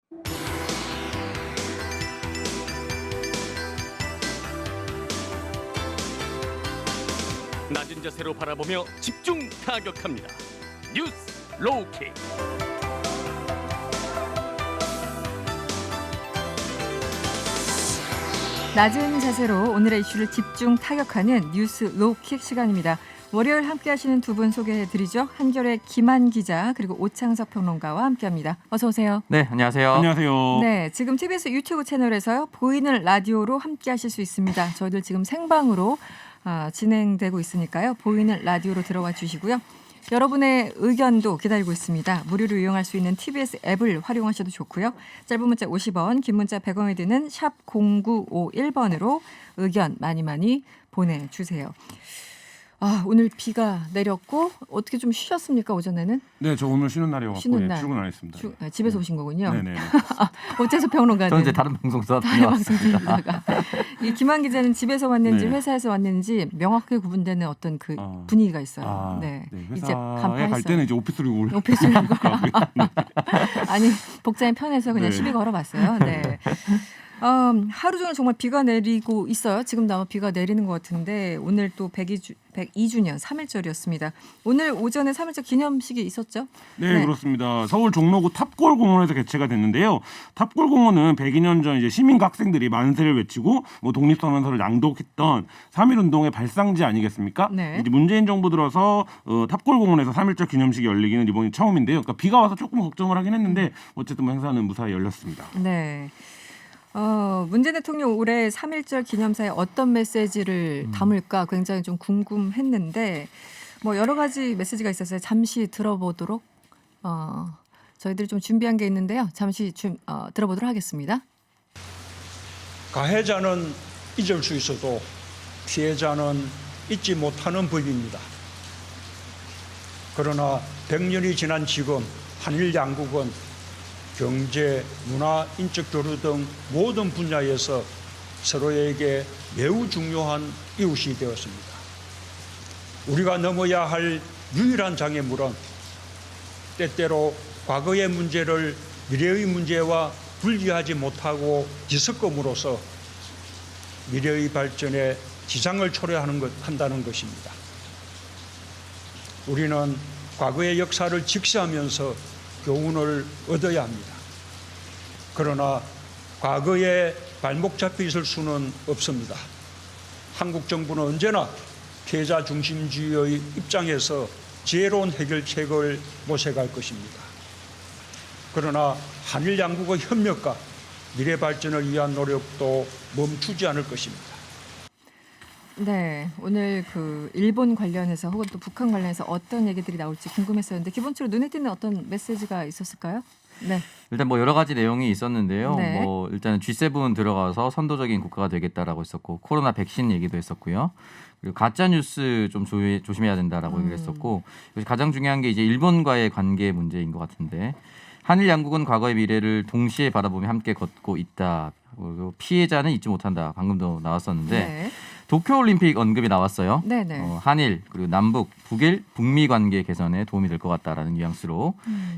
낮은 자세로 바라보며 집중 타격합니다. 뉴스 로우킥. 낮은 자세로 오늘의 이슈를 집중 타격하는 뉴스 로우킥 시간입니다. 월요일 함께하시는 두 분 소개해드리죠. 한겨레 김한 기자 그리고 오창석 평론가와 함께합니다. 어서 오세요. 네, 안녕하세요. 안녕하세요. 네, 지금 TBS 유튜브 채널에서요. 보이는 라디오로 함께하실 수 있습니다. 저희들 지금 생방으로 진행되고 있으니까요. 보이는 라디오로 들어와 주시고요. 여러분의 의견도 기다리고 있습니다. 무료로 이용할 수 있는 TBS 앱을 활용하셔도 좋고요. 짧은 문자 50원, 긴 문자 100원이 드는 샵 0951번으로 의견 많이 보내주세요. 오늘 비가 내렸고 어떻게 좀 쉬셨습니까, 오전에는? 네, 저 오늘 쉬는 날이어서 쉬는 날. 출근 안 했습니다. 집에서 오신 거군요. 네네. 오태석 평론가는 저는 이제 다른 방송사 다른 방송 듣다가 이 김한 기자는 집에서 왔는지 네. 회사에서 왔는지 명확하게 구분되는 어떤 그 분위기가 있어요. 네. 이제 회사에 간파했어요. 갈 때는 이제 오피스로 올. 오피스로 아니 복장이 편해서 그냥 네. 시비 걸어봤어요. 네. 하루 종일 정말 비가 내리고 있어요. 지금도 아마 비가 내리는 것 같은데 오늘 또 102주년 3일절이었습니다. 오늘 오전에 3일절 기념식이 있었죠? 네, 그렇습니다. 서울 종로구 탑골공원에서 개최가 됐는데요. 탑골공원은 102년 전 이제 시민과 학생들이 만세를 외치고 독립선언서를 낭독했던 3.1운동의 발상지 아니겠습니까? 네. 이제 문재인 정부 들어서 탑골공원에서 3.1절 기념식이 열리기는 이번이 처음인데요. 그러니까 비가 와서 조금 걱정을 하긴 했는데 어쨌든 행사는 무사히 열렸습니다. 네. 문재인 대통령 올해 3.1절 기념사에 어떤 메시지를 담을까 굉장히 좀 궁금했는데 여러 가지 메시지가 있었어요. 잠시 들어보도록 저희들이 좀 준비한 게 있는데요. 잠시 들어보도록 하겠습니다. 가해자는 잊을 수 있어도 피해자는 잊지 못하는 법입니다. 그러나 100년이 지난 지금 한일 양국은 경제, 문화, 인적 교류 등 모든 분야에서 서로에게 매우 중요한 이웃이 되었습니다. 우리가 넘어야 할 유일한 장애물은 때때로 과거의 문제를 미래의 문제와 분리하지 못하고 뒤섞음으로써 미래의 발전에 지장을 초래한다는 것입니다. 우리는 과거의 역사를 직시하면서 교훈을 얻어야 합니다. 그러나 과거에 발목 잡혀 있을 수는 없습니다. 한국 정부는 언제나 피해자 중심주의의 입장에서 지혜로운 해결책을 모색할 것입니다. 그러나 한일 양국의 협력과 미래 발전을 위한 노력도 멈추지 않을 것입니다. 네, 오늘 그 일본 관련해서 혹은 또 북한 관련해서 어떤 얘기들이 나올지 궁금했었는데 기본적으로 눈에 띄는 어떤 메시지가 있었을까요? 네. 일단 여러 가지 내용이 있었는데요. 네. 일단 G7 들어가서 선도적인 국가가 되겠다라고 했었고 코로나 백신 얘기도 했었고요. 그리고 가짜 뉴스 좀 조심해야 된다라고 얘기를 했었고 가장 중요한 게 이제 일본과의 관계 문제인 것 같은데 한일 양국은 과거의 미래를 동시에 바라보며 함께 걷고 있다. 그리고 피해자는 잊지 못한다. 방금도 나왔었는데 네. 도쿄올림픽 언급이 나왔어요. 네네. 한일 그리고 남북, 북일, 북미 관계 개선에 도움이 될 것 같다라는 뉘앙스로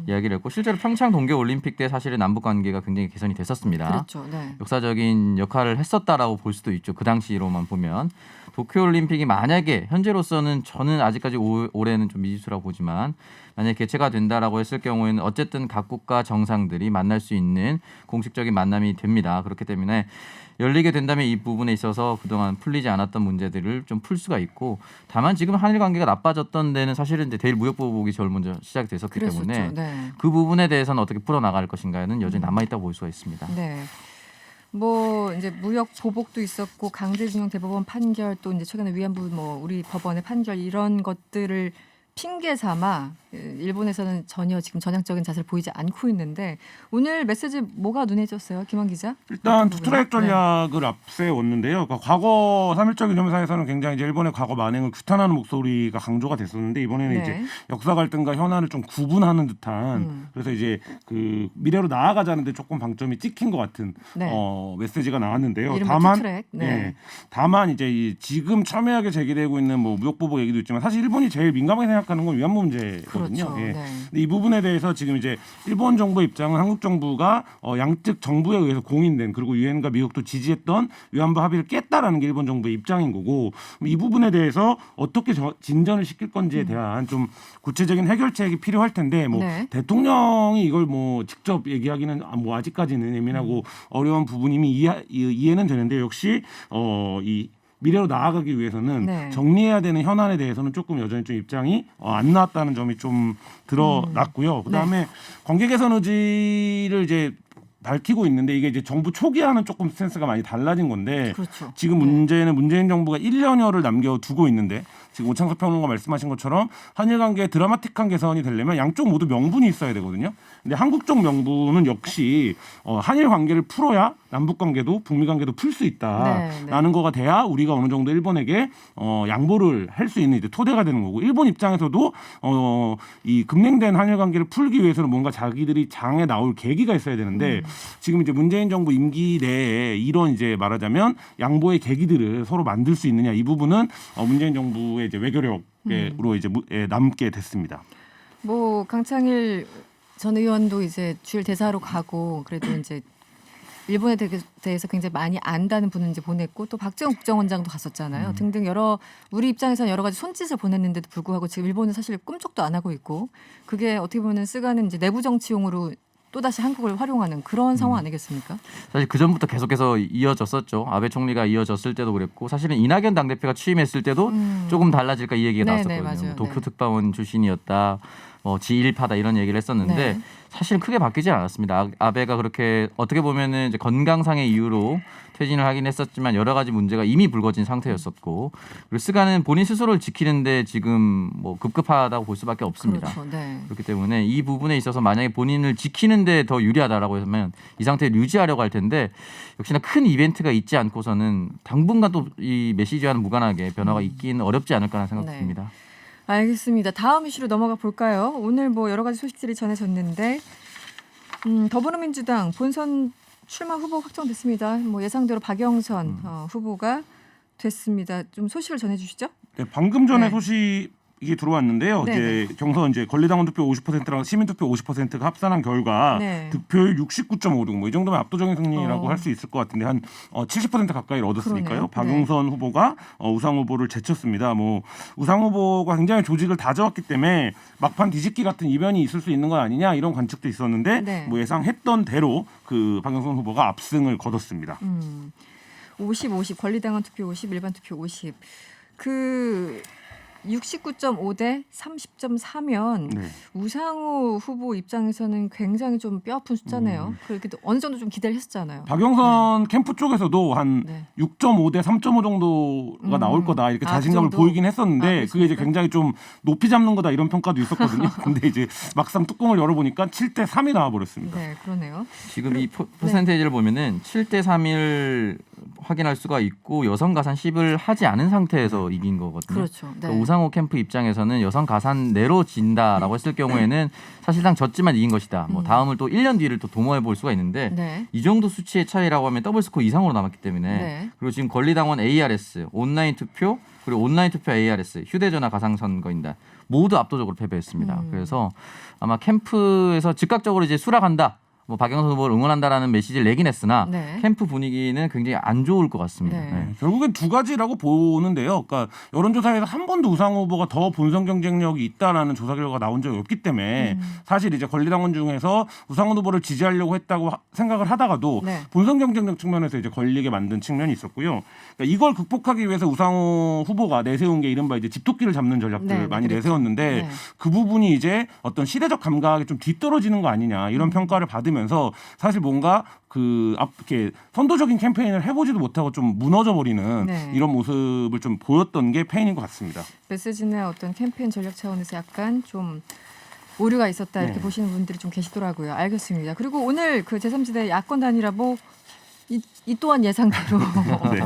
이야기를 했고 실제로 평창 동계올림픽 때 사실은 남북 관계가 굉장히 개선이 됐었습니다. 그렇죠. 네. 역사적인 역할을 했었다라고 볼 수도 있죠. 그 당시로만 보면 도쿄올림픽이 만약에 현재로서는 저는 아직까지 올해는 좀 미지수라고 보지만 만약에 개최가 된다라고 했을 경우에는 어쨌든 각국가 정상들이 만날 수 있는 공식적인 만남이 됩니다. 그렇기 때문에 열리게 된다면 이 부분에 있어서 그동안 풀리지 않았던 문제들을 좀 풀 수가 있고 다만 지금 한일 관계가 나빠졌던 데는 사실은 이제 대일 무역 보복이 제일 먼저 시작이 됐었기 그랬었죠. 때문에 네. 그 부분에 대해서는 어떻게 풀어나갈 것인가는 여전히 남아있다고 볼 수가 있습니다. 네. 이제 무역 보복도 있었고 강제징용 대법원 판결 또 이제 최근에 위안부 우리 법원의 판결 이런 것들을 핑계 삼아 일본에서는 전혀 지금 전향적인 자세를 보이지 않고 있는데 오늘 메시지 뭐가 눈에 띄었어요, 김한 기자? 일단 투트랙 전략을 앞세웠는데요. 그러니까 과거 3.1절 기념사에서는 굉장히 이제 일본의 과거 만행을 규탄하는 목소리가 강조가 됐었는데 이번에는 네. 이제 역사 갈등과 현안을 좀 구분하는 듯한 그래서 이제 그 미래로 나아가자는데 조금 방점이 찍힌 것 같은 네. 메시지가 나왔는데요. 이른바 다만 투트랙. 네. 다만 이제 지금 첨예하게 제기되고 있는 무역 보복 얘기도 있지만 사실 일본이 제일 민감하게 생각하는 생각하는 건 위안부 문제거든요. 그렇죠. 예. 네. 근데 이 부분에 대해서 지금 이제 일본 정부 입장은 한국 정부가 양측 정부에 의해서 공인된 그리고 유엔과 미국도 지지했던 위안부 합의를 깼다라는 게 일본 정부의 입장인 거고 이 부분에 대해서 어떻게 진전을 시킬 건지에 대한 좀 구체적인 해결책이 필요할 텐데 뭐 네. 대통령이 이걸 뭐 직접 얘기하기는 뭐 아직까지는 예민하고 어려운 부분이미 이해는 되는데 역시 이 미래로 나아가기 위해서는 네. 정리해야 되는 현안에 대해서는 조금 여전히 좀 입장이 안 나왔다는 점이 좀 드러났고요. 그다음에 관계 개선 의지를 이제 밝히고 있는데 이게 이제 정부 초기와는 조금 스탠스가 많이 달라진 건데 그렇죠. 지금 문제는 문재인 정부가 1년여를 남겨두고 있는데 지금 오창석 평론가 말씀하신 것처럼 한일 관계의 드라마틱한 개선이 되려면 양쪽 모두 명분이 있어야 되거든요. 근데 한국 쪽 명분은 역시 한일 관계를 풀어야 남북 관계도 북미 관계도 풀 수 있다라는 거가 돼야 우리가 어느 정도 일본에게 양보를 할 수 있는 이제 토대가 되는 거고 일본 입장에서도 이 급냉된 한일 관계를 풀기 위해서는 뭔가 자기들이 장에 나올 계기가 있어야 되는데 지금 이제 문재인 정부 임기 내에 이런 이제 말하자면 양보의 계기들을 서로 만들 수 있느냐 이 부분은 문재인 정부의 이제 외교력으로 이제 남게 됐습니다. 뭐 강창일 전 의원도 이제 주일 대사로 가고 그래도 이제 일본에 대해서 굉장히 많이 안다는 분은 이제 보냈고 또 박지원 국정원장도 갔었잖아요. 등등 우리 입장에서는 여러 가지 손짓을 보냈는데도 불구하고 지금 일본은 사실 꿈쩍도 안 하고 있고 그게 어떻게 보면 쓰가는 이제 내부 정치용으로 또다시 한국을 활용하는 그런 상황 아니겠습니까? 사실 그 전부터 계속해서 이어졌었죠. 아베 총리가 이어졌을 때도 그랬고 사실은 이낙연 당대표가 취임했을 때도 조금 달라질까 이 얘기가 네네, 나왔었거든요. 맞아요. 도쿄 네. 특파원 출신이었다. 지일파다 이런 얘기를 했었는데 네. 사실 크게 바뀌지 않았습니다. 아베가 그렇게 어떻게 보면은 이제 건강상의 이유로 퇴진을 하긴 했었지만 여러 가지 문제가 이미 불거진 상태였었고 그리고 스가는 본인 스스로를 지키는데 지금 뭐 급급하다고 볼 수밖에 없습니다. 그렇죠. 네. 그렇기 때문에 이 부분에 있어서 만약에 본인을 지키는데 더 유리하다라고 하면 이 상태를 유지하려고 할 텐데 역시나 큰 이벤트가 있지 않고서는 당분간 또 이 메시지와는 무관하게 변화가 있기는 어렵지 않을까라는 생각이 네. 듭니다. 알겠습니다. 다음 이슈로 넘어가 볼까요? 오늘 뭐 여러 가지 소식들이 전해졌는데 더불어민주당 본선 출마 후보 확정됐습니다. 뭐 예상대로 박영선 후보가 됐습니다. 좀 소식을 전해주시죠. 네, 방금 전에 네. 소식이 들어왔는데요. 네네. 이제 경선 이제 권리당원 투표 50%랑 시민 투표 50%가 합산한 결과 네. 득표율 69.56 뭐 이 정도면 압도적인 승리라고 할 수 있을 것 같은데 한 70% 가까이를 얻었으니까요. 그러네요. 박용선 후보가 우상 후보를 제쳤습니다. 뭐 우상 후보가 굉장히 조직을 다져왔기 때문에 막판 뒤집기 같은 이변이 있을 수 있는 건 아니냐 이런 관측도 있었는데 네. 뭐 예상했던 대로 그 박용선 후보가 압승을 거뒀습니다. 50 권리당원 투표 50 일반 투표 50 그 69.5 대 30.4면 네. 우상호 후보 입장에서는 굉장히 좀 뼈아픈 숫자네요. 그렇게 어느 정도 좀 기대를 했었잖아요. 박영선 캠프 쪽에서도 한 네. 6.5 대 3.5 정도가 나올 거다 이렇게 그 자신감을 정도? 보이긴 했었는데 그렇습니까? 그게 이제 굉장히 좀 높이 잡는 거다 이런 평가도 있었거든요. 근데 이제 막상 뚜껑을 열어보니까 7대 3이 나와버렸습니다. 네, 그러네요. 지금 이 퍼센테이지를 보면은 7대 3을 확인할 수가 있고 여성 가산 10을 하지 않은 상태에서 이긴 거거든요. 그렇죠. 네. 그러니까 우상호 캠프 입장에서는 여성 가산 내로 진다라고 했을 경우에는 사실상 졌지만 이긴 것이다. 뭐 다음을 또 1년 뒤를 또 도모해 볼 수가 있는데 네. 이 정도 수치의 차이라고 하면 더블 스코어 이상으로 남았기 때문에 네. 그리고 지금 권리당원 ARS 온라인 투표 그리고 온라인 투표 ARS 휴대전화 가상선거인단 모두 압도적으로 패배했습니다. 그래서 아마 캠프에서 즉각적으로 이제 수락한다. 뭐 박영선 후보를 응원한다라는 메시지를 내긴 했으나 네. 캠프 분위기는 굉장히 안 좋을 것 같습니다. 네. 네. 결국엔 두 가지라고 보는데요. 그러니까 여론조사에서 한 번도 우상 후보가 더 본선 경쟁력이 있다라는 조사 결과가 나온 적이 없기 때문에 사실 이제 권리당원 중에서 우상호 후보를 지지하려고 했다고 생각을 하다가도 네. 본선 경쟁력 측면에서 이제 걸리게 만든 측면이 있었고요. 그러니까 이걸 극복하기 위해서 우상호 후보가 내세운 게 이른바 이제 집토끼를 잡는 전략들 네, 많이 그렇죠. 내세웠는데 네. 그 부분이 이제 어떤 시대적 감각이 좀 뒤떨어지는 거 아니냐 이런 평가를 받으면서 사실 뭔가 이렇게 선도적인 캠페인을 해보지도 못하고 좀 무너져 버리는 네. 이런 모습을 좀 보였던 게 페인인 것 같습니다. 메시지나 어떤 캠페인 전략 차원에서 약간 좀 오류가 있었다 이렇게 네. 보시는 분들이 좀 계시더라고요. 알겠습니다. 그리고 오늘 그 제3지대 야권 단일화 이 또한 예상대로 네.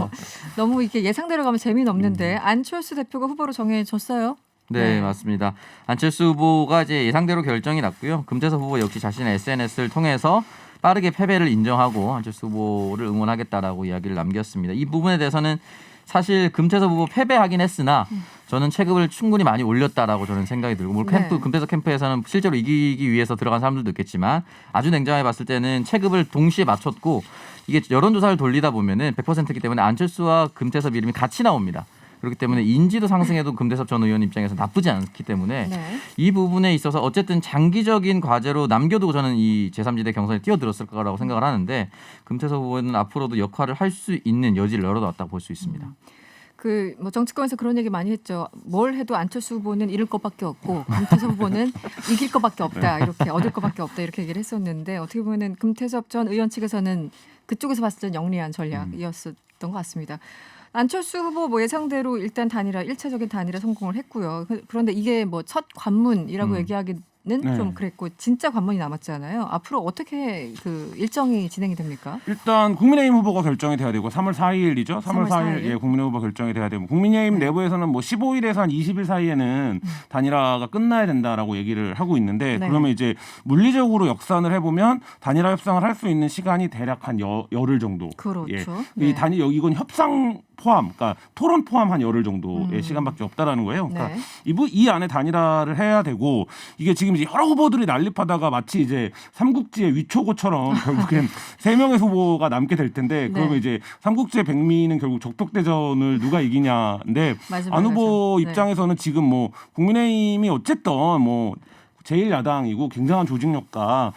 너무 이게 예상대로 가면 재미는 없는데 안철수 대표가 후보로 정해졌어요. 네, 네. 맞습니다. 안철수 후보가 이제 예상대로 결정이 났고요. 금태섭 후보 역시 자신의 SNS를 통해서 빠르게 패배를 인정하고 안철수 후보를 응원하겠다라고 이야기를 남겼습니다. 이 부분에 대해서는 사실 금태섭 후보 패배하긴 했으나 저는 체급을 충분히 많이 올렸다라고 저는 생각이 들고 물론 네. 금태섭 캠프에서는 실제로 이기기 위해서 들어간 사람들도 있겠지만 아주 냉정하게 봤을 때는 체급을 동시에 맞췄고 이게 여론조사를 돌리다 보면은 100%이기 때문에 안철수와 금태섭 이름이 같이 나옵니다. 그렇기 때문에 인지도 상승에도 금태섭 전 의원 입장에서 나쁘지 않기 때문에 네. 이 부분에 있어서 어쨌든 장기적인 과제로 남겨두고 저는 이 제3지대 경선에 뛰어들었을 거라고 생각을 하는데 금태섭 후보는 앞으로도 역할을 할 수 있는 여지를 열어놨다고 볼 수 있습니다. 그 뭐 정치권에서 그런 얘기 많이 했죠. 뭘 해도 안철수 후보는 잃을 것밖에 없고 금태섭 후보는 이길 것밖에 없다. 이렇게 얻을 것밖에 없다. 이렇게 얘기를 했었는데 어떻게 보면은 금태섭 전 의원 측에서는 그쪽에서 봤을 때 영리한 전략이었던 것 같습니다. 안철수 후보 뭐 예상대로 일단 단일화 1차적인 단일화 성공을 했고요. 그런데 이게 뭐 첫 관문이라고 얘기하기는 네. 좀 그랬고 진짜 관문이 남았잖아요. 앞으로 어떻게 그 일정이 진행이 됩니까? 일단 국민의힘 후보가 결정이 돼야 되고 3월 4일이죠. 3월 3월 4일 예, 국민의힘 후보 결정이 돼야 되고 국민의힘 네. 내부에서는 뭐 15일에서 한 20일 사이에는 단일화가 끝나야 된다라고 얘기를 하고 있는데 네. 그러면 이제 물리적으로 역산을 해보면 단일화 협상을 할 수 있는 시간이 대략 한 열흘 정도. 그렇죠. 예. 네. 이 이건 협상 포함, 그러니까 토론 포함 한 열흘 정도의 시간밖에 없다라는 거예요. 그러니까 네. 이 안에 단일화를 해야 되고 이게 지금 이제 여러 후보들이 난립하다가 마치 이제 삼국지의 위초고처럼 결국엔 3명의 후보가 남게 될 텐데 네. 그러면 이제 삼국지의 백미는 결국 적벽대전을 누가 이기냐인데 마지막에 안 후보 가죠. 네. 입장에서는 지금 뭐 국민의힘이 어쨌든 뭐 제1야당이고 굉장한 조직력과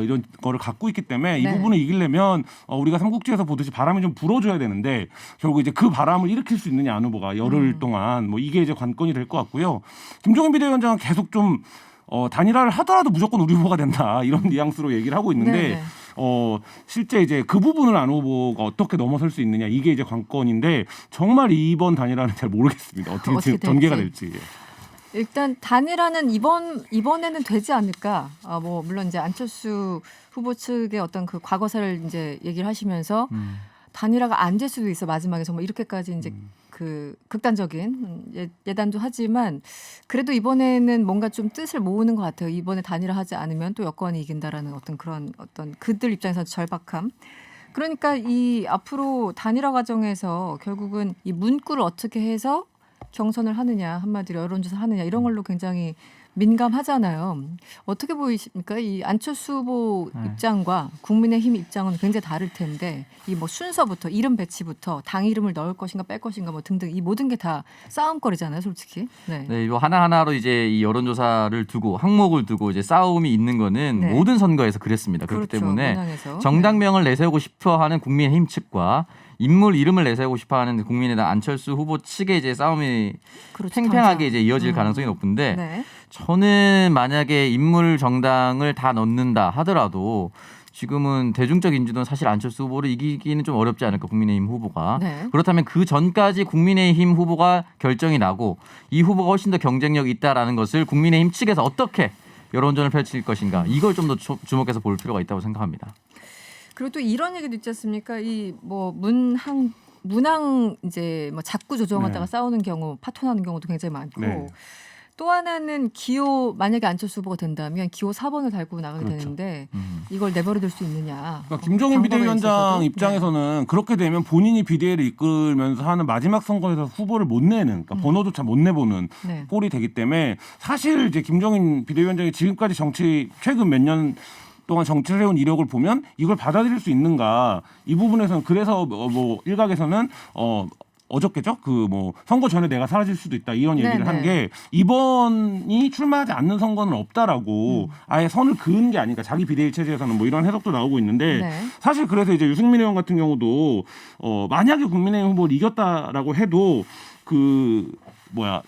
이런 거를 갖고 있기 때문에 이 네. 부분을 이기려면 우리가 삼국지에서 보듯이 바람이 좀 불어줘야 되는데 결국 이제 그 바람을 일으킬 수 있느냐 안 후보가 열흘 동안 뭐 이게 이제 관건이 될 것 같고요. 김종인 비대위원장은 계속 좀 단일화를 하더라도 무조건 우리 후보가 된다 이런 뉘앙스로 얘기를 하고 있는데 네네. 실제 이제 그 부분을 안 후보가 어떻게 넘어설 수 있느냐 이게 이제 관건인데 정말 이번 단일화는 잘 모르겠습니다. 어떻게 어떻게 전개가 될지. 될지. 일단 단일화는 이번에는 되지 않을까. 뭐 물론 이제 안철수 후보 측의 어떤 그 과거사를 이제 얘기를 하시면서 단일화가 안 될 수도 있어 마지막에 정말 이렇게까지 이제 그 극단적인 예단도 하지만 그래도 이번에는 뭔가 좀 뜻을 모으는 것 같아요. 이번에 단일화하지 않으면 또 여권이 이긴다라는 어떤 그런 어떤 그들 입장에서 절박함. 그러니까 이 앞으로 단일화 과정에서 결국은 이 문구를 어떻게 해서 경선을 하느냐 한마디로 여론조사 하느냐 이런 걸로 굉장히 민감하잖아요. 어떻게 보이십니까? 이 안철수 후보 입장과 국민의힘 입장은 굉장히 다를 텐데 이 뭐 순서부터 이름 배치부터 당 이름을 넣을 것인가 뺄 것인가 뭐 등등 이 모든 게 다 싸움거리잖아요, 솔직히. 네. 네, 이거 하나하나로 이제 이 여론조사를 두고 항목을 두고 이제 싸움이 있는 거는 네. 모든 선거에서 그랬습니다. 그렇기 그렇죠, 때문에 문항에서. 정당명을 내세우고 싶어하는 국민의힘 측과 인물 이름을 내세우고 싶어하는 국민의당 안철수 후보 측의 이제 싸움이 그렇죠, 팽팽하게 당장. 이제 이어질 가능성이 높은데 네. 저는 만약에 인물 정당을 다 넣는다 하더라도 지금은 대중적 인지도는 사실 안철수 후보를 이기기는 좀 어렵지 않을까 국민의힘 후보가. 네. 그렇다면 그 전까지 국민의힘 후보가 결정이 나고 이 후보가 훨씬 더 경쟁력이 있다라는 것을 국민의힘 측에서 어떻게 여론전을 펼칠 것인가 이걸 좀 더 주목해서 볼 필요가 있다고 생각합니다. 그리고 또 이런 얘기도 있지 않습니까? 이 뭐 문항 이제 뭐 자꾸 조정하다가 네. 싸우는 경우 파토나는 경우도 굉장히 많고 네. 또 하나는 기호 만약에 안철수 후보가 된다면 기호 4번을 달고 나가게 그렇죠. 되는데 이걸 내버려둘 수 있느냐. 그러니까 김종인 방법에 비대위원장 있어서도. 입장에서는 그렇게 되면 본인이 비대위를 이끌면서 하는 마지막 선거에서 후보를 못 내는, 그러니까 번호조차 못 내보는 네. 꼴이 되기 때문에 사실 이제 김종인 비대위원장이 지금까지 최근 몇 년 동안 정치를 해온 이력을 보면 이걸 받아들일 수 있는가 이 부분에서는 그래서 뭐 일각에서는 어저께죠? 그 뭐 선거 전에 내가 사라질 수도 있다 이런 얘기를 네네. 한 게 이번이 출마하지 않는 선거는 없다라고 아예 선을 그은 게 아닌가 자기 비대위 체제에서는 뭐 이런 해석도 나오고 있는데 네. 사실 그래서 이제 유승민 의원 같은 경우도 만약에 국민의힘 후보를 이겼다라고 해도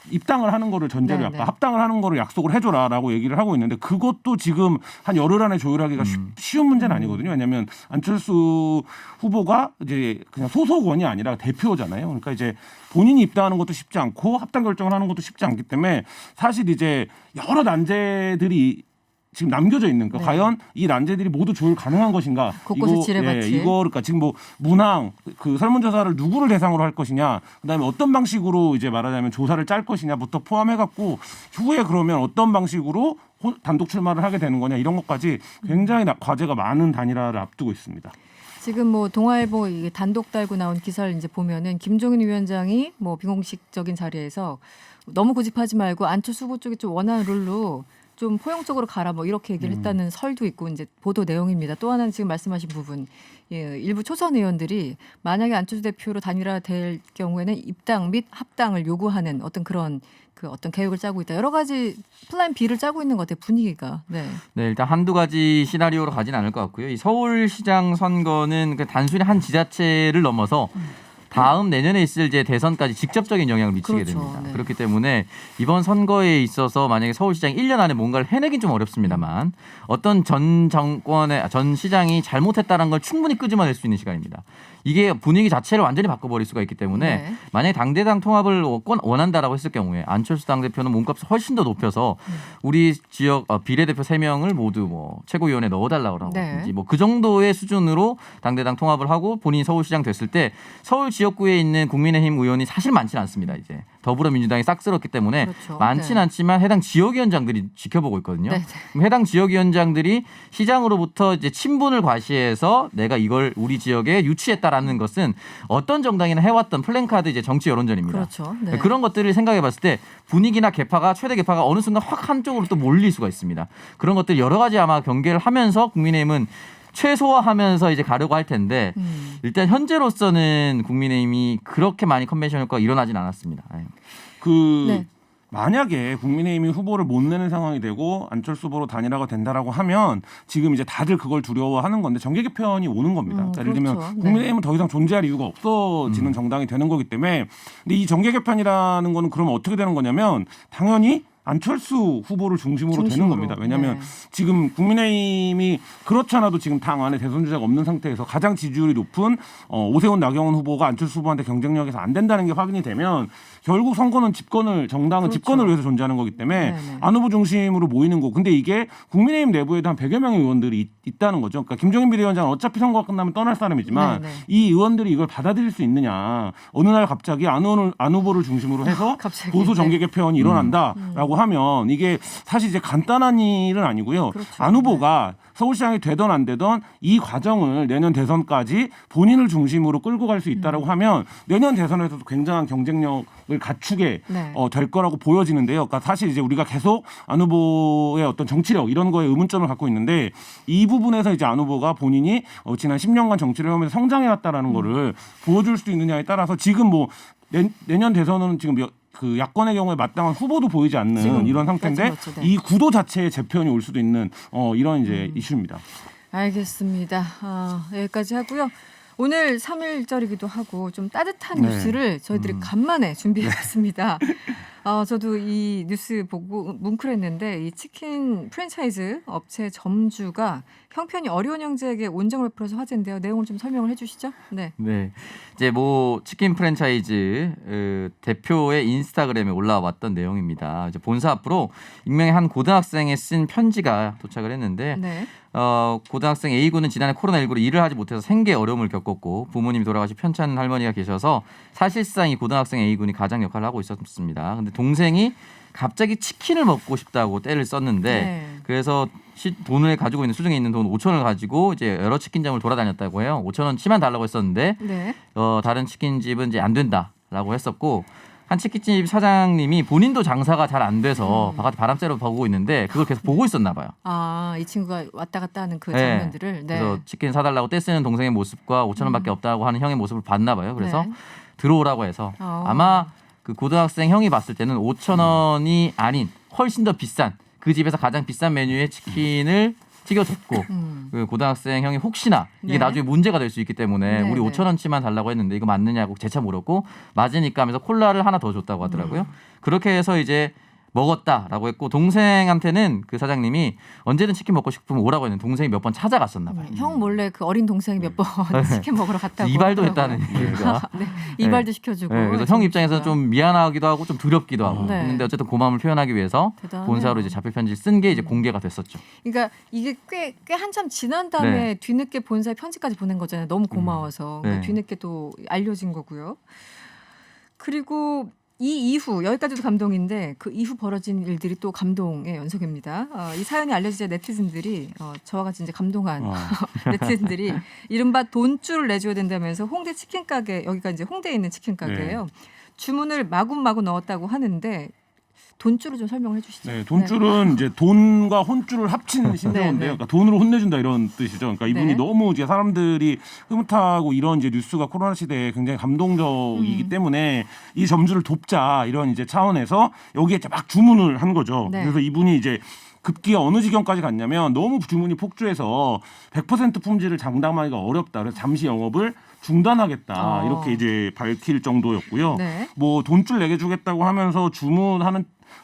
입당을 하는 거를 전제로 네, 약간 네. 합당을 하는 거를 약속을 해줘라라고 얘기를 하고 있는데 그것도 지금 한 열흘 안에 조율하기가 쉬운 문제는 아니거든요. 왜냐하면 안철수 후보가 이제 그냥 소속원이 아니라 대표잖아요. 그러니까 이제 본인이 입당하는 것도 쉽지 않고 합당 결정을 하는 것도 쉽지 않기 때문에 사실 이제 여러 난제들이 지금 남겨져 있는 거 네. 과연 이 난제들이 모두 조율 가능한 것인가? 곳곳에 지뢰밭이. 이거 그러니까 지금 뭐 문항 그 설문조사를 누구를 대상으로 할 것이냐, 그다음에 어떤 방식으로 이제 말하자면 조사를 짤 것이냐부터 포함해갖고 후에 그러면 어떤 방식으로 단독 출마를 하게 되는 거냐 이런 것까지 굉장히 과제가 많은 단일화를 앞두고 있습니다. 지금 뭐 동아일보 이게 단독 달고 나온 기사를 이제 보면은 김종인 위원장이 뭐 비공식적인 자리에서 너무 고집하지 말고 안철수 후보 쪽에 좀 원하는 룰로 좀 포용적으로 가라 뭐 이렇게 얘기를 했다는 설도 있고 이제 보도 내용입니다. 또 하나는 지금 말씀하신 부분 일부 초선 의원들이 만약에 안철수 대표로 단일화될 경우에는 입당 및 합당을 요구하는 어떤 그런 그 어떤 계획을 짜고 있다. 여러 가지 플랜 B를 짜고 있는 것 같아요. 분위기가. 네. 네, 일단 한두 가지 시나리오로 가진 않을 것 같고요. 이 서울시장 선거는 단순히 한 지자체를 넘어서 다음 내년에 있을 이제 대선까지 직접적인 영향을 미치게 그렇죠. 됩니다. 네. 그렇기 때문에 이번 선거에 있어서 만약에 서울시장이 1년 안에 뭔가를 해내긴 좀 어렵습니다만 어떤 전 시장이 잘못했다는 걸 충분히 끄집어낼 수 있는 시간입니다. 이게 분위기 자체를 완전히 바꿔버릴 수가 있기 때문에 네. 만약에 당대당 통합을 원한다라고 했을 경우에 안철수 당대표는 몸값을 훨씬 더 높여서 우리 지역 비례대표 3명을 모두 뭐 최고위원회에 넣어달라고 하든지 네. 뭐 그 정도의 수준으로 당대당 통합을 하고 본인이 서울시장 됐을 때 서울 지역구에 있는 국민의힘 의원이 사실 많지는 않습니다. 이제 더불어민주당이 싹 쓸었기 때문에 그렇죠. 많지는 네. 않지만 해당 지역위원장들이 지켜보고 있거든요. 네. 그럼 해당 지역위원장들이 시장으로부터 이제 친분을 과시해서 내가 이걸 우리 지역에 유치했다라는 것은 어떤 정당이나 해왔던 플랜카드 이제 정치 여론전입니다. 그렇죠. 네. 그런 것들을 생각해봤을 때 분위기나 개파가 최대 개파가 어느 순간 확 한쪽으로 또 몰릴 수가 있습니다. 그런 것들 여러 가지 아마 경계를 하면서 국민의힘은 최소화하면서 이제 가려고 할 텐데 일단 현재로서는 국민의힘이 그렇게 많이 컨벤션 효과가 일어나진 않았습니다. 네. 만약에 국민의힘이 후보를 못 내는 상황이 되고 안철수 후보로 단일화가 된다라고 하면 지금 이제 다들 그걸 두려워하는 건데 정계 개편이 오는 겁니다. 그러니까 예를 들면 그렇죠. 네. 국민의힘은 더 이상 존재할 이유가 없어지는 정당이 되는 거기 때문에 근데 이 정계 개편이라는 거는 그러면 어떻게 되는 거냐면 당연히 안철수 후보를 중심으로 되는 겁니다. 왜냐하면 네. 지금 국민의힘이 그렇지 않아도 지금 당 안에 대선 주자가 없는 상태에서 가장 지지율이 높은 오세훈 나경원 후보가 안철수 후보한테 경쟁력에서 안 된다는 게 확인이 되면 결국 선거는 정당은 그렇죠. 집권을 위해서 존재하는 거기 때문에 네네. 안 후보 중심으로 모이는 거고 근데 이게 국민의힘 내부에도 한 100여 명의 의원들이 있다는 거죠. 그러니까 김종인 비대위원장은 어차피 선거가 끝나면 떠날 사람이지만 네네. 이 의원들이 이걸 받아들일 수 있느냐. 어느 날 갑자기 안 후보를 중심으로 해서 갑자기. 보수 정계 네. 개편이 일어난다라고 하면 이게 사실 이제 간단한 일은 아니고요. 그렇죠. 안 후보가 서울시장이 되던 안 되던 이 과정을 내년 대선까지 본인을 중심으로 끌고 갈 수 있다라고 하면 내년 대선에서도 굉장한 경쟁력을 갖추게 네. 될 거라고 보여지는데요. 그러니까 사실 이제 우리가 계속 안 후보의 어떤 정치력 이런 거에 의문점을 갖고 있는데 이 부분에서 이제 안 후보가 본인이 지난 10년간 정치를 하면서 성장해왔다라는 거를 보여줄 수 있느냐에 따라서 지금 뭐 내년 대선은 지금 그 야권의 경우에 마땅한 후보도 보이지 않는 지금 이런 상태인데 그렇죠, 네. 이 구도 자체의 재편이 올 수도 있는 이런 이제 이슈입니다. 알겠습니다. 여기까지 하고요. 오늘 3.1절이기도 하고 좀 따뜻한 네. 뉴스를 저희들이 간만에 준비해봤습니다. 저도 이 뉴스 보고 뭉클했는데 이 치킨 프랜차이즈 업체 점주가 형편이 어려운 형제에게 온정을 베풀어서 화제인데요. 내용을 좀 설명을 해주시죠. 네. 네, 이제 뭐 치킨 프랜차이즈 대표의 인스타그램에 올라왔던 내용입니다. 이제 본사 앞으로 익명의 한 고등학생이 쓴 편지가 도착을 했는데 네. 고등학생 A군은 지난해 코로나19로 일을 하지 못해서 생계 어려움을 겪었고 부모님이 돌아가시 편찮은 할머니가 계셔서 사실상 이 고등학생 A군이 가장 역할을 하고 있었습니다. 근데 동생이 갑자기 치킨을 먹고 싶다고 떼를 썼는데 네. 그래서 돈을 가지고 있는 수중에 있는 돈 5,000원을 가지고 이제 여러 치킨점을 돌아다녔다고 해요. 5,000원치만 달라고 했었는데 네. 다른 치킨집은 이제 안 된다라고 했었고 한 치킨집 사장님이 본인도 장사가 잘 안 돼서 바깥에 바람 쐬러 보고 있는데 그걸 계속 보고 있었나 봐요. 이 친구가 왔다 갔다 하는 그 네. 장면들을. 네. 그래서 치킨 사달라고 떼쓰는 동생의 모습과 5,000원밖에 없다고 하는 형의 모습을 봤나 봐요. 그래서 네. 들어오라고 해서 아마 그 고등학생 형이 봤을 때는 5,000원이 아닌 훨씬 더 비싼 그 집에서 가장 비싼 메뉴의 치킨을 튀겨줬고 그 고등학생 형이 혹시나 이게 네. 나중에 문제가 될 수 있기 때문에 네, 우리 네. 5,000원치만 달라고 했는데 이거 맞느냐고 재차 물었고 맞으니까 하면서 콜라를 하나 더 줬다고 하더라고요. 그렇게 해서 이제 먹었다라고 했고 동생한테는 그 사장님이 언제든 치킨 먹고 싶으면 오라고 했는데 동생이 몇 번 찾아갔었나 봐요. 형 몰래 그 어린 동생이 몇 번 치킨 먹으러 갔다고. 이발도 하더라고요. 했다는 얘기가. 네. 이발도 시켜주고. 네, 그래서 형 입장에서 진짜. 좀 미안하기도 하고 좀 두렵기도 하고 네. 했는데 어쨌든 고마움을 표현하기 위해서 대단하네요. 본사로 이제 자필 편지를 쓴 게 이제 공개가 됐었죠. 그러니까 이게 꽤 한참 지난 다음에 네. 뒤늦게 본사에 편지까지 보낸 거잖아요. 너무 고마워서. 네. 그러니까 뒤늦게 또 알려진 거고요. 그리고 이 이후 여기까지도 감동인데 그 이후 벌어진 일들이 또 감동의 연속입니다. 이 사연이 알려지자 네티즌들이 저와 같이 이제 감동한 네티즌들이 이른바 돈줄을 내줘야 된다면서 홍대 치킨 가게 여기가 이제 홍대에 있는 치킨 가게예요. 주문을 마구마구 넣었다고 하는데 돈줄을 좀 설명을 해주시죠. 네, 돈줄은 이제 돈과 혼줄을 합친 신조어인데요. 그러니까 돈으로 혼내준다 이런 뜻이죠. 그러니까 이분이 너무 이제 사람들이 흐뭇하고 이런 이제 뉴스가 코로나 시대에 굉장히 감동적이기 때문에 이 점주를 돕자 이런 이제 차원에서 여기에 이제 막 주문을 한 거죠. 네. 그래서 이분이 이제 급기야 어느 지경까지 갔냐면 너무 주문이 폭주해서 100% 품질을 장담하기가 어렵다. 그래서 잠시 영업을 중단하겠다. 이렇게 이제 밝힐 정도였고요. 네. 뭐 돈줄 내게 주겠다고 하면서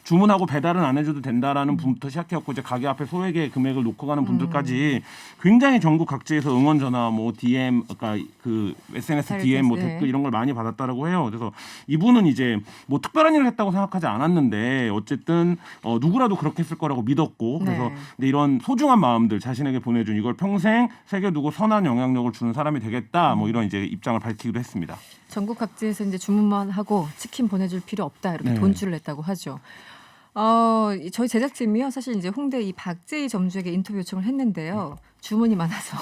주문하고 배달은 안 해줘도 된다라는 분부터 시작해갖고 이제 가게 앞에 소액의 금액을 놓고 가는 분들까지 굉장히 전국 각지에서 응원 전화, 뭐 DM, 그러니까 그 SNS DM, 뭐 네. 댓글 이런 걸 많이 받았다라고 해요. 그래서 이분은 이제 뭐 특별한 일을 했다고 생각하지 않았는데 어쨌든 누구라도 그렇게 했을 거라고 믿었고 그래서 네. 근데 이런 소중한 마음들 자신에게 보내준 이걸 평생 새겨두고 선한 영향력을 주는 사람이 되겠다. 뭐 이런 이제 입장을 밝히기도 했습니다. 전국 각지에서 이제 주문만 하고 치킨 보내줄 필요 없다 이렇게 네. 돈줄을 냈다고 하죠. 저희 제작진이요 사실 이제 홍대 이 박재희 점주에게 인터뷰 요청을 했는데요. 주문이 많아서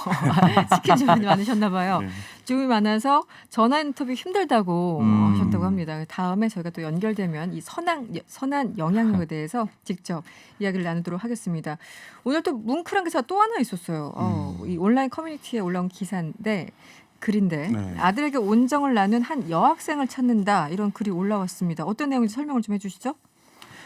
치킨 주문이 많으셨나 봐요. 네. 주문이 많아서 전화 인터뷰 힘들다고 음. 하셨다고 합니다. 다음에 저희가 또 연결되면 이 선한 영향력에 대해서 직접 이야기를 나누도록 하겠습니다. 오늘 또 뭉클한 기사가 또 하나 있었어요. 이 온라인 커뮤니티에 올라온 기사인데 글인데 네. 아들에게 온정을 나눈 한 여학생을 찾는다 이런 글이 올라왔습니다. 어떤 내용인지 설명을 좀 해주시죠.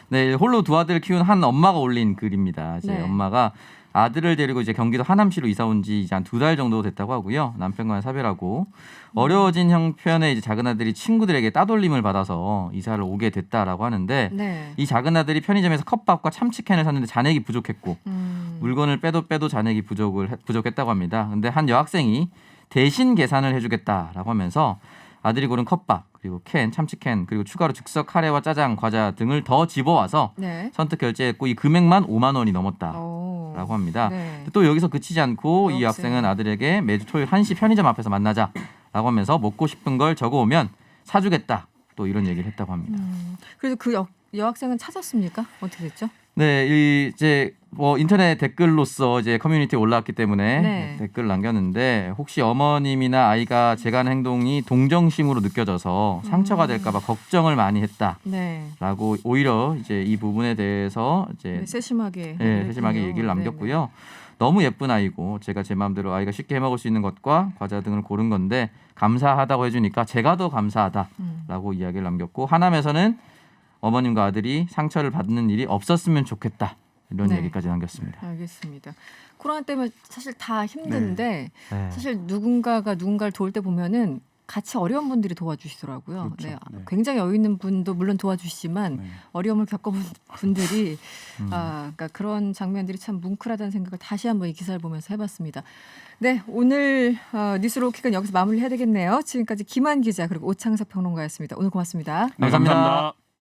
네, 홀로 두 아들을 키운 한 엄마가 올린 글입니다. 이제 네. 엄마가 아들을 데리고 이제 경기도 하남시로 이사 온 지 이제 한 2달 정도 됐다고 하고요. 남편과는 사별하고 어려워진 형편에 이제 작은 아들이 친구들에게 따돌림을 받아서 이사를 오게 됐다라고 하는데 네. 이 작은 아들이 편의점에서 컵밥과 참치캔을 샀는데 잔액이 부족했고 물건을 빼도 잔액이 부족했다고 합니다. 근데 한 여학생이 대신 계산을 해주겠다라고 하면서 아들이 고른 컵밥 그리고 캔, 참치캔 그리고 추가로 즉석 카레와 짜장, 과자 등을 더 집어와서 네. 선뜻 결제했고 이 금액만 5만 원이 넘었다라고 합니다. 네. 또 여기서 그치지 않고 이 여학생. 학생은 아들에게 매주 토요일 1시 편의점 앞에서 만나자라고 하면서 먹고 싶은 걸 적어오면 사주겠다 또 이런 얘기를 했다고 합니다. 그래서 그 여학생은 찾았습니까? 어떻게 됐죠? 네, 이제 뭐 인터넷 댓글로서 이제 커뮤니티에 올라왔기 때문에 네. 댓글 남겼는데 혹시 어머님이나 아이가 제가 하는 행동이 동정심으로 느껴져서 상처가 될까봐 걱정을 많이 했다라고 네. 오히려 이제 이 부분에 대해서 이제 네, 세심하게 세심하게 얘기를 남겼고요. 너무 예쁜 아이고 제가 제 마음대로 아이가 쉽게 해먹을 수 있는 것과 과자 등을 고른 건데 감사하다고 해주니까 제가 더 감사하다라고 이야기를 남겼고 하남에서는 어머님과 아들이 상처를 받는 일이 없었으면 좋겠다 이런 네. 얘기까지 남겼습니다. 알겠습니다. 코로나 때문에 사실 다 힘든데 네. 사실 누군가가 누군가를 도울 때 보면은 같이 어려운 분들이 도와주시더라고요. 그렇죠. 네. 네. 굉장히 여유 있는 분도 물론 도와주시지만 네. 어려움을 겪어본 분들이 그러니까 그런 장면들이 참 뭉클하다는 생각을 다시 한번 이 기사를 보면서 해봤습니다. 네, 오늘 뉴스로킥은 여기서 마무리해야 되겠네요. 지금까지 김한 기자 그리고 오창석 평론가였습니다. 오늘 고맙습니다. 네, 감사합니다.